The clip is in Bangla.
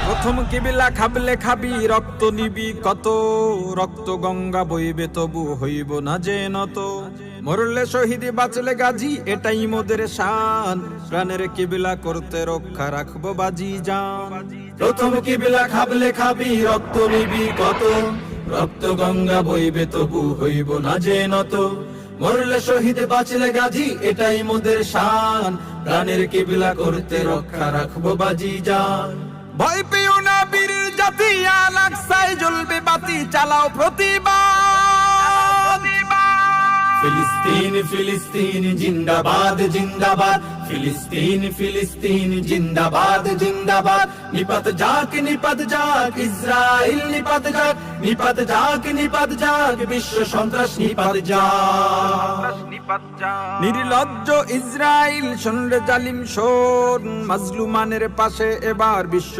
প্রথম কিবিলা খাবলে খাবি রক্ত নিবি কত, রক্ত গঙ্গা বইবে তবু হইব না যে নত। মরলে শহীদ বাঁচলে গাজী এটাই মোদের শান, প্রাণের কিবিলা করতে রক্ষা রাখবো বাজি জান। প্রথম কিবিলা খাবলে খাবি রক্ত নিবি কত, রক্ত গঙ্গা বইবে তবু হইব না যে নত। মরলে শহীদ বাঁচলে গাজী এটাই মোদের শান, প্রাণের কিবিলা করতে রক্ষা রাখবো বাজি জান। ভয় পেও না বীর জাতি, আল আকসায় জ্বলবে বাতি, চালাও প্রতিবাদ। ফিলিস্তিন ফিলিস্তিন জিন্দাবাদ জিন্দাবাদ, ফিলিস্তিন ফিলিস্তিন জিন্দাবাদ জিন্দাবাদ। নিপাত যাক ইসরাইল নিপাত যাক, নিপাত যাক বিশ্ব সন্ত্রাস নিপাত যাক। নির্লজ্জ ইসরাইল শোন রে জালিম শোন, মাজলুমানের পাশে এবার বিশ্ব